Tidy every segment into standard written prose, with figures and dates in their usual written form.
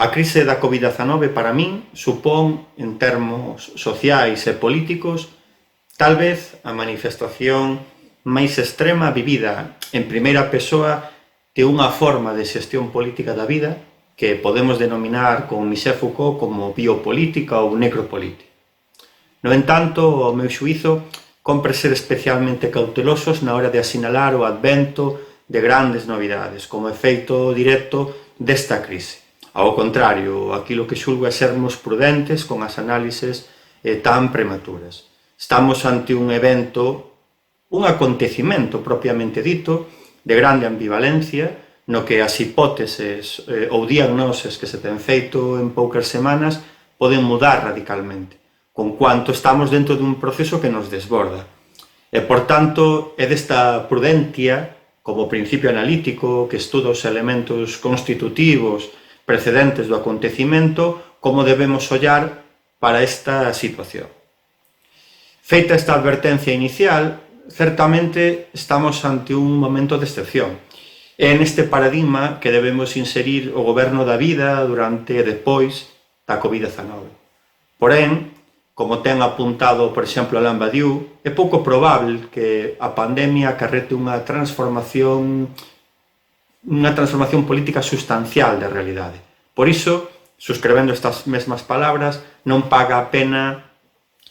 A crise da Covid-19 para min supón, en termos sociais e políticos, tal vez a manifestación máis extrema vivida en primeira persoa de unha forma de xestión política da vida que podemos denominar con Michel Foucault como biopolítica ou necropolítica. No entanto, ao meu xuízo, compre ser especialmente cautelosos na hora de asinalar o advento de grandes novidades como efeito directo desta crise. Ao contrario, aquilo que xulgo é sermos prudentes con as análises tan prematuras. Estamos ante un evento, un acontecimento propiamente dito, de grande ambivalencia, no que as hipóteses ou diagnoses que se ten feito en poucas semanas poden mudar radicalmente, con cuanto estamos dentro dun proceso que nos desborda. E, por tanto, é desta prudencia, como principio analítico, que estuda os elementos constitutivos precedentes do acontecimento, como debemos ollar para esta situación. Feita esta advertencia inicial, certamente estamos ante un momento de excepción. É neste paradigma que debemos inserir o goberno da vida durante e depois da Covid-19. Porén, como ten apuntado, por exemplo, Alain Badiou, é pouco probable que a pandemia acarrete unha transformación política sustancial da realidade. Por iso, suscribendo estas mesmas palabras, non paga a pena,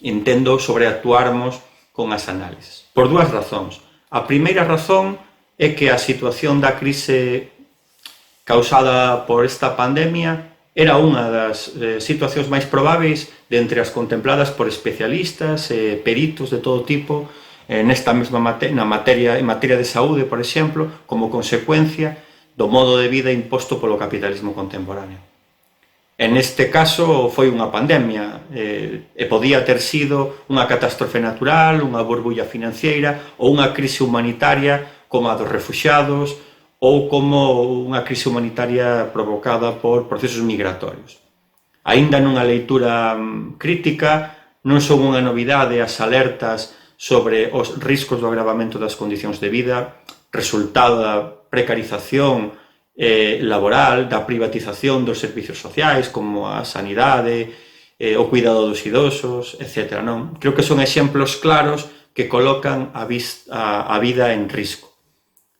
entendo, sobreactuarmos con as análises. Por dúas razóns. A primeira razón é que a situación da crise causada por esta pandemia era unha das situacións máis probáveis de entre as contempladas por especialistas e peritos de todo tipo nesta mesma en materia de saúde, por exemplo, como consecuencia do modo de vida imposto polo capitalismo contemporáneo. En este caso foi unha pandemia e podía ter sido unha catástrofe natural, unha burbulla financiera ou unha crise humanitaria como a dos refuxiados ou como unha crise humanitaria provocada por procesos migratorios. Aínda nunha leitura crítica, non son unha novidade as alertas sobre os riscos do agravamento das condicións de vida, resultado da precarización laboral, da privatización dos servicios sociais como a sanidade, o cuidado dos idosos, etc. Non? Creo que son exemplos claros que colocan a vida en risco.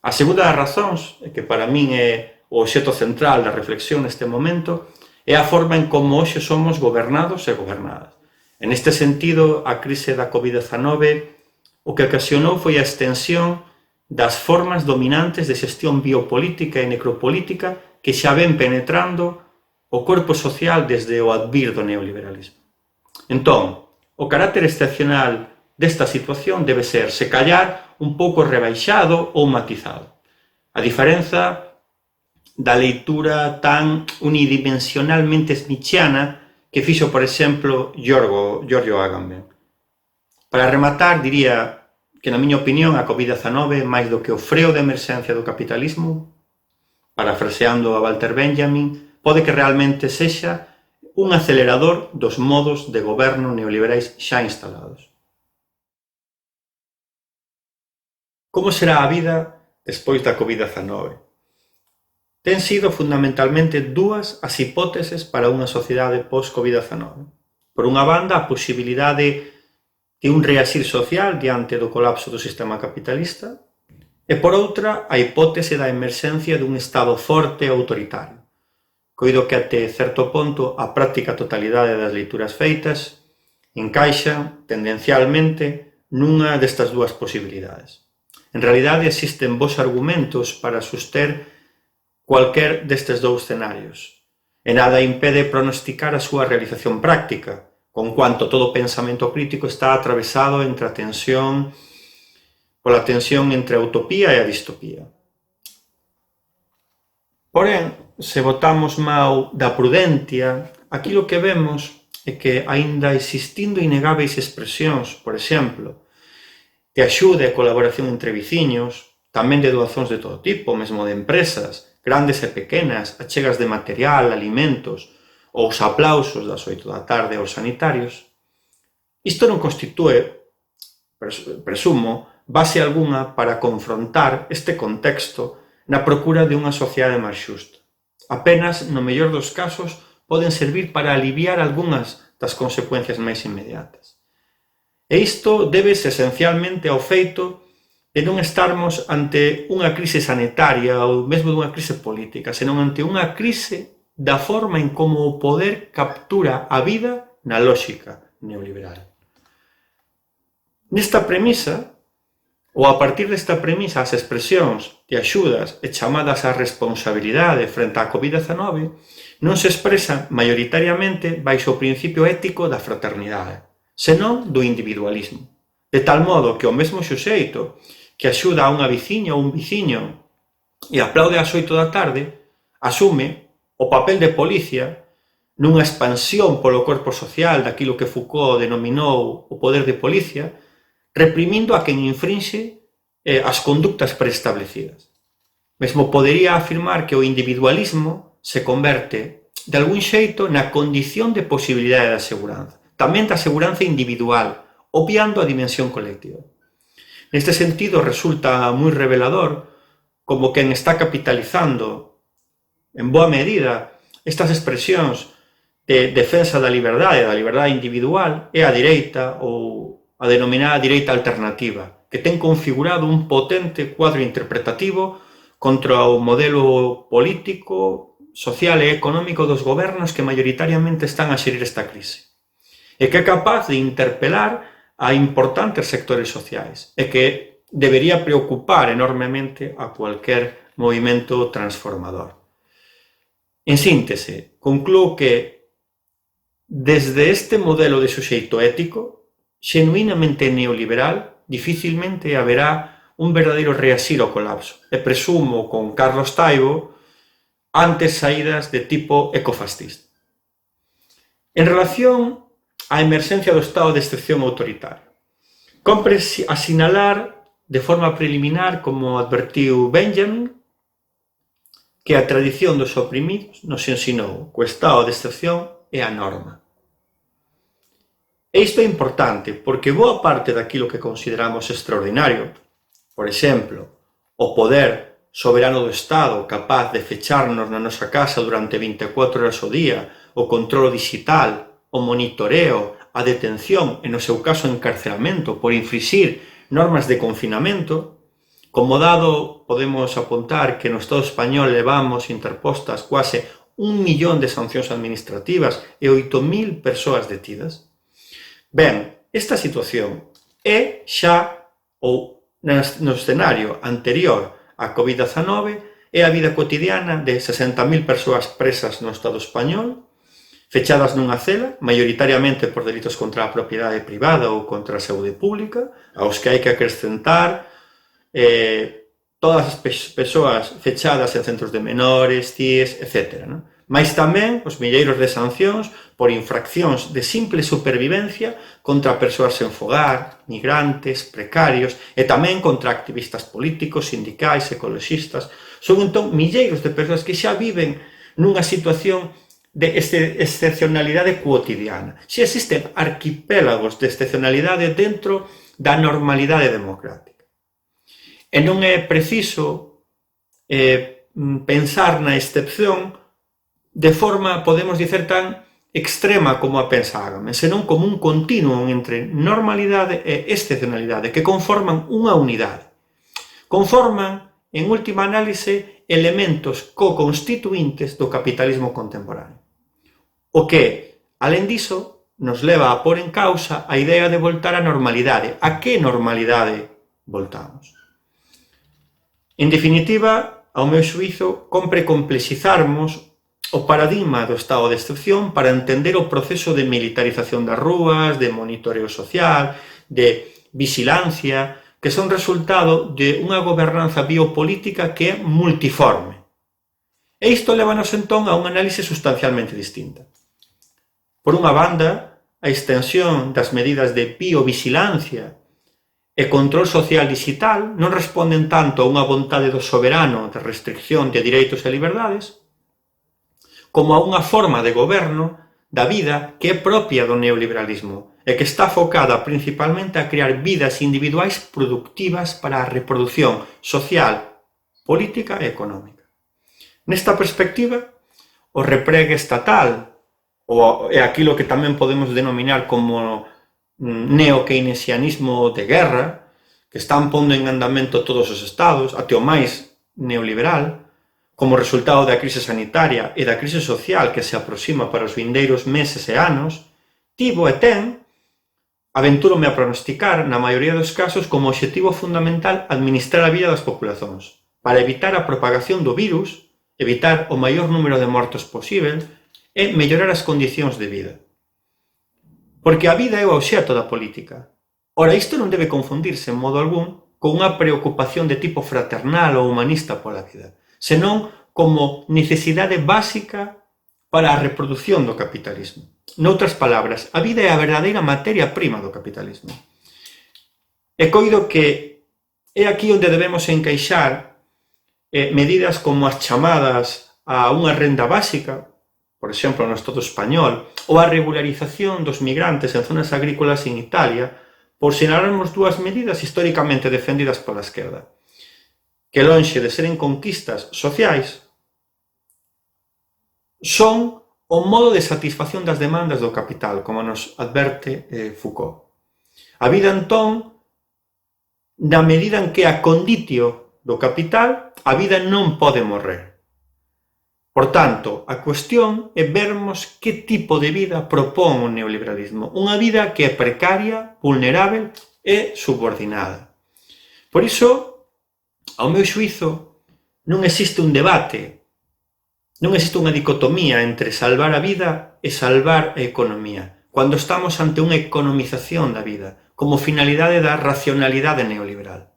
A segunda das razóns, que para min é o obxecto central da reflexión neste momento, é a forma en como hoxe somos gobernados e gobernadas. En este sentido, a crise da Covid-19 o que ocasionou foi a extensión das formas dominantes de xestión biopolítica e necropolítica que xa ven penetrando o corpo social desde o advir do neoliberalismo. Entón, o carácter excepcional desta situación debe ser, se callar, un pouco rebaixado ou matizado. A diferenza da leitura tan unidimensionalmente smithiana que fixo, por exemplo, Giorgio Agamben. Para rematar, diría que, na miña opinión, a Covid-19, máis do que o freo de emerxencia do capitalismo, parafraseando a Walter Benjamin, pode que realmente sexa un acelerador dos modos de goberno neoliberais xa instalados. Como será a vida despois da Covid-19? Ten sido fundamentalmente dúas as hipóteses para unha sociedade post-Covid-19. Por unha banda, a posibilidade de un reaxir social diante do colapso do sistema capitalista e, por outra, a hipótese da emerxencia dun Estado forte e autoritario. Coido que até certo ponto a práctica totalidade das leituras feitas encaixan tendencialmente nunha destas dúas posibilidades. En realidade, existen bons argumentos para soster cualquer destes dous escenarios, e nada impede pronosticar a súa realización práctica, con cuanto todo pensamento crítico está atravesado pola tensión entre a utopía e a distopía. Porén, se botamos mao da prudencia, aquilo que vemos é que, aínda existindo innegáveis expresións, por exemplo, de axuda e colaboración entre veciños, tamén de doazóns de todo tipo, mesmo de empresas, grandes e pequenas, achegas de material, alimentos, ou os aplausos das 8 da tarde aos sanitarios, isto non constitúe, presumo, base algunha para confrontar este contexto na procura de unha sociedade máis xusta. apenas, no mellor dos casos, poden servir para aliviar algunhas das consecuencias máis inmediatas. E isto débese esencialmente ao feito de non estarmos ante unha crise sanitaria ou mesmo dunha crise política, senón ante unha crise da forma en como o poder captura a vida na lógica neoliberal. Nesta premisa, ou a partir desta premisa, as expresións de axudas e chamadas á responsabilidade frente á COVID-19 non se expresan maioritariamente baixo o principio ético da fraternidade, senón do individualismo. De tal modo que o mesmo suxeito que axuda a unha veciña ou un veciño e aplaude ás 8 da tarde, asume o papel de policia nunha expansión polo corpo social daquilo que Foucault denominou o poder de policia, reprimindo a quen infrinxe as conductas preestablecidas. Mesmo podería afirmar que o individualismo se converte, de algún xeito, na condición de posibilidade da seguranza, tamén da seguranza individual, obviando a dimensión colectiva. Neste sentido, resulta moi revelador como quen está capitalizando, en boa medida, estas expresións de defensa da liberdade individual, é a dereita ou a denominada direita alternativa, que ten configurado un potente cuadro interpretativo contra o modelo político, social e económico dos gobernos que maioritariamente están a xerir esta crise, e que é capaz de interpelar a importantes sectores sociais, e que debería preocupar enormemente a cualquier movimento transformador. En síntese, conclúo que desde este modelo de suxeito ético, xenuinamente neoliberal, dificilmente haberá un verdadeiro reasir ao colapso. E presumo con Carlos Taibo antes saídas de tipo ecofascista. En relación á emerxencia do estado de excepción autoritario, compre asinalar de forma preliminar, como advertiu Benjamin, que a tradición dos oprimidos nos ensinou que o estado de excepción é a norma. E isto é importante porque boa parte daquilo que consideramos extraordinario, por exemplo, o poder soberano do Estado capaz de fecharnos na nosa casa durante 24 horas ao día, o controlo digital, o monitoreo, a detención e, no seu caso, o encarcelamento por infringir normas de confinamento, como dado podemos apuntar que no Estado español levamos interpostas quase 1 millón de sancións administrativas e 8.000 persoas detidas. Ben, esta situación é xa, ou no escenario anterior á COVID-19, é a vida cotidiana de 60.000 persoas presas no Estado español, fechadas nunha cela, maioritariamente por delitos contra a propiedade privada ou contra a saúde pública, aos que hai que acrescentar todas as persoas fechadas en centros de menores, CIES, etc. Mais tamén os milleiros de sancións por infraccións de simple supervivencia contra persoas sen fogar, migrantes, precarios e tamén contra activistas políticos, sindicais, ecoloxistas. Son entón milleiros de persoas que xa viven nunha situación de excepcionalidade cotidiana. Si existen arquipélagos de excepcionalidade dentro da normalidade democrática. E non é preciso pensar na excepción de forma, podemos dicer, tan extrema como a pensa Agamben, senón como un continuo entre normalidade e excepcionalidade que conforman unha unidade. Conforman, en última análise, elementos co-constituintes do capitalismo contemporáneo. O que, alén diso, nos leva a pôr en causa a idea de voltar á normalidade. A que normalidade voltamos? En definitiva, ao meu xuízo, compre complexizarmos o paradigma do estado de excepción para entender o proceso de militarización das rúas, de monitoreo social, de vigilancia, que son resultado de unha gobernanza biopolítica que é multiforme. E isto levanos entón a unha análise sustancialmente distinta. Por unha banda, a extensión das medidas de biovigilancia e control social digital non responden tanto a unha vontade do soberano de restricción de direitos e liberdades, como a unha forma de goberno da vida que é propia do neoliberalismo e que está focada principalmente a crear vidas individuais productivas para a reproducción social, política e económica. Nesta perspectiva, o repregue estatal, ou é aquilo que tamén podemos denominar como neo-keynesianismo de guerra, que están pondo en andamento todos os estados, até o máis neoliberal, como resultado da crise sanitaria e da crise social que se aproxima para os vindeiros meses e anos, tivo e ten, aventúrome a pronosticar, na maioría dos casos, como obxectivo fundamental administrar a vida das populacións, para evitar a propagación do virus, evitar o maior número de mortos posible e mellorar as condicións de vida. Porque a vida é o obxecto da política. Ora, isto non debe confundirse en modo algún con unha preocupación de tipo fraternal ou humanista pola vida, senón como necesidade básica para a reproducción do capitalismo. Noutras palabras, a vida é a verdadeira materia prima do capitalismo. E coido que é aquí onde debemos encaixar medidas como as chamadas a unha renda básica, por exemplo, no Estado español, ou a regularización dos migrantes en zonas agrícolas en Italia, por sinalarmos dúas medidas históricamente defendidas pola esquerda, que lonxe de seren conquistas sociais, son o modo de satisfacción das demandas do capital, como nos adverte Foucault. A vida, entón, na medida en que a conditio do capital, a vida non pode morrer. Por tanto, a cuestión é vermos que tipo de vida propón o neoliberalismo. Unha vida que é precaria, vulnerável e subordinada. Por iso, ao meu xuízo, non existe un debate, non existe unha dicotomía entre salvar a vida e salvar a economía, cando estamos ante unha economización da vida, como finalidade da racionalidade neoliberal.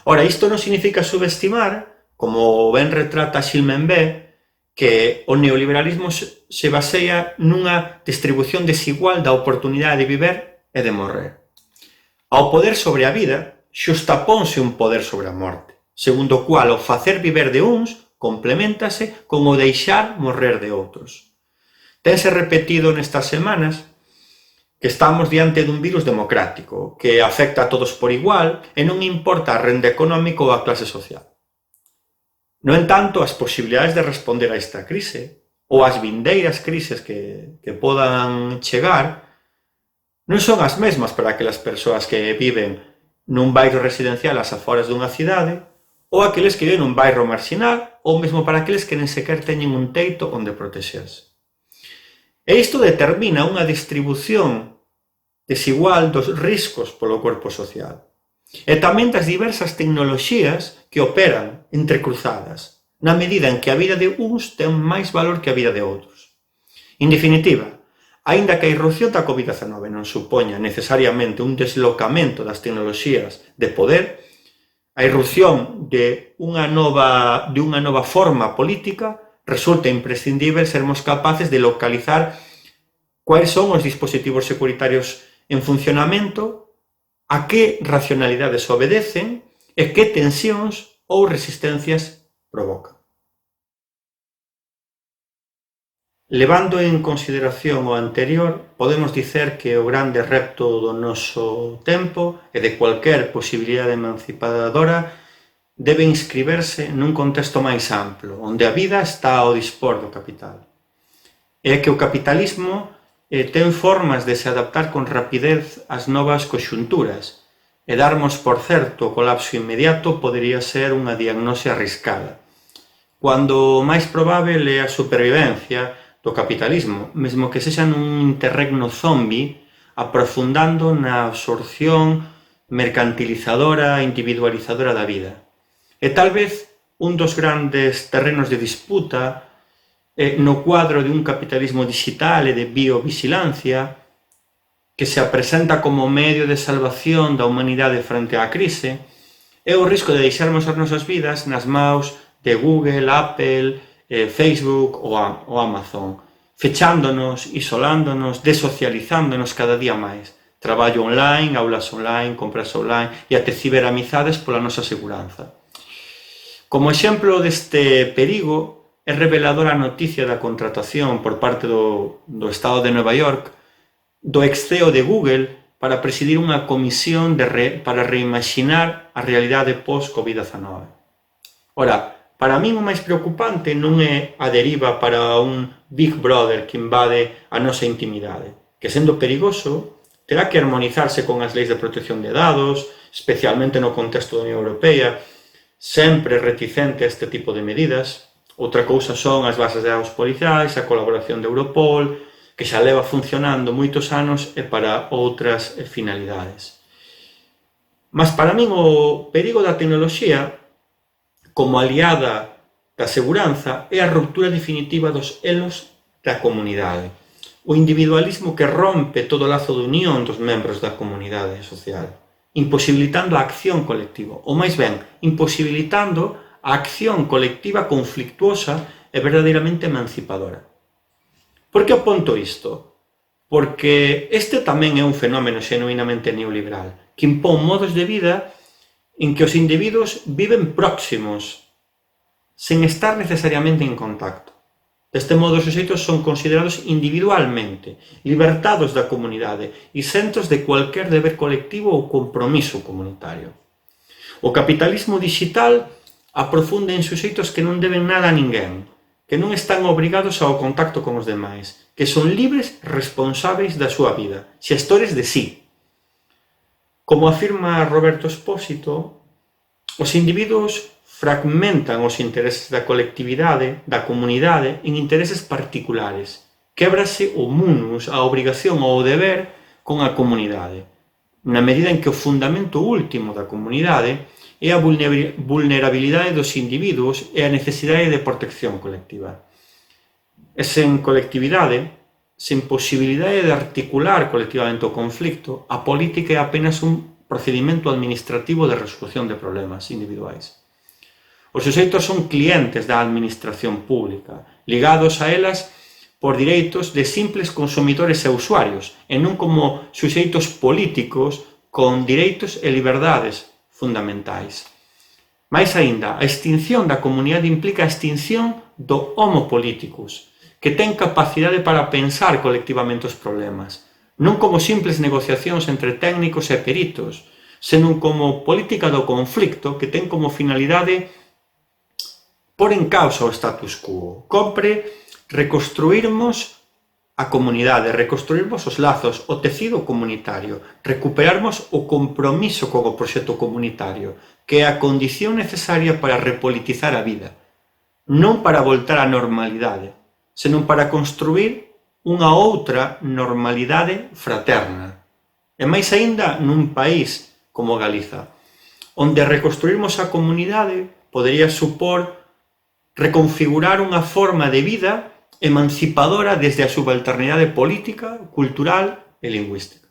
Ora, isto non significa subestimar, como ben retrata Gilles Membé, que o neoliberalismo se basea nunha distribución desigual da oportunidade de viver e de morrer. Ao poder sobre a vida, xustaponse un poder sobre a morte, segundo o cual o facer viver de uns complementase con o deixar morrer de outros. Tense repetido nestas semanas que estamos diante dun virus democrático que afecta a todos por igual e non importa a renda económica ou a clase social. No entanto, as posibilidades de responder a esta crise ou as vindeiras crises que podan chegar non son as mesmas para aquelas persoas que viven nun bairro residencial ás aforas dunha cidade ou aqueles que viven nun bairro marxinal ou mesmo para aqueles que nen sequer teñen un teito onde protexerse. E isto determina unha distribución desigual dos riscos polo corpo social e tamén das diversas tecnoloxías que operan entrecruzadas, na medida en que a vida de uns ten máis valor que a vida de outros. En definitiva, aínda que a irrupción da COVID-19 non supoña necesariamente un deslocamento das tecnoloxías de poder, a irrupción de unha nova forma política resulta imprescindible sermos capaces de localizar cuáles son os dispositivos securitarios en funcionamento, a que racionalidades obedecen e que tensións ou resistencias provocan. Levando en consideración o anterior, podemos dicer que o grande repto do noso tempo e de cualquier posibilidade emancipadora debe inscribirse nun contexto máis amplo, onde a vida está ao dispor do capital. É que o capitalismo ten formas de se adaptar con rapidez ás novas conxunturas e darmos por certo o colapso inmediato podería ser unha diagnose arriscada, cuando o máis probável é a supervivencia do capitalismo, mesmo que sexa nun interregno zombi, aprofundando na absorción mercantilizadora e individualizadora da vida. E tal vez un dos grandes terrenos de disputa no cuadro de un capitalismo digital e de biovigilancia que se apresenta como medio de salvación da humanidade frente á crise é o risco de deixarmos as nosas vidas nas maus de Google, Apple, Facebook ou Amazon, fechándonos, isolándonos, desocializándonos cada día máis. Traballo online, aulas online, compras online e até ciberamizades pola nosa seguranza. Como exemplo deste perigo, é reveladora a noticia da contratación por parte do Estado de Nova York do ex-CEO de Google para presidir unha comisión para reimaxinar a realidade post-COVID-19. Ora, Para min o máis preocupante non é a deriva para un Big Brother que invade a nosa intimidade, que sendo perigoso, terá que armonizarse con as leis de protección de dados, especialmente no contexto da Unión Europea, sempre reticente a este tipo de medidas. Outra cousa son as bases de dados policiais, a colaboración de Europol, que xa leva funcionando moitos anos e para outras finalidades. Mas para min o perigo da tecnoloxía, como aliada da seguranza, é a ruptura definitiva dos elos da comunidade. O individualismo que rompe todo o lazo de unión dos membros da comunidade social, imposibilitando a acción colectiva, ou máis ben, imposibilitando a acción colectiva conflictuosa e verdadeiramente emancipadora. Por que aponto isto? Porque este tamén é un fenómeno xenuinamente neoliberal, que impón modos de vida en que os individuos viven próximos, sen estar necesariamente en contacto. Deste modo, os suxeitos son considerados individualmente, libertados da comunidade, isentos de cualquier deber colectivo ou compromiso comunitario. O capitalismo digital aprofunde en suxeitos que non deben nada a ninguén, que non están obrigados ao contacto con os demais, que son libres responsáveis da súa vida, xestores de sí. Como afirma Roberto Espósito, os individuos fragmentan os intereses da colectividade, da comunidade, en intereses particulares. Québrase o munus, a obrigación ou o deber con a comunidade, na medida en que o fundamento último da comunidade é a vulnerabilidade dos individuos e a necesidade de protección colectiva. E sen colectividade, sen posibilidade de articular colectivamente o conflicto, a política é apenas un procedimento administrativo de resolución de problemas individuais. Os suxeitos son clientes da administración pública, ligados a elas por direitos de simples consumidores e usuarios, e non como suxeitos políticos con direitos e liberdades fundamentais. Mais aínda, a extinción da comunidade implica a extinción do homo politicus, que ten capacidade para pensar colectivamente os problemas, non como simples negociacións entre técnicos e peritos, senón como política do conflicto que ten como finalidade por en causa o status quo. Compre reconstruirmos a comunidade, reconstruirmos os lazos, o tecido comunitario, recuperarmos o compromiso con o proxecto comunitario, que é a condición necesaria para repolitizar a vida, non para voltar á normalidade, senón para construir unha outra normalidade fraterna. E máis aínda nun país como Galiza, onde reconstruirmos a comunidade podería supor reconfigurar unha forma de vida emancipadora desde a subalternidade política, cultural e lingüística.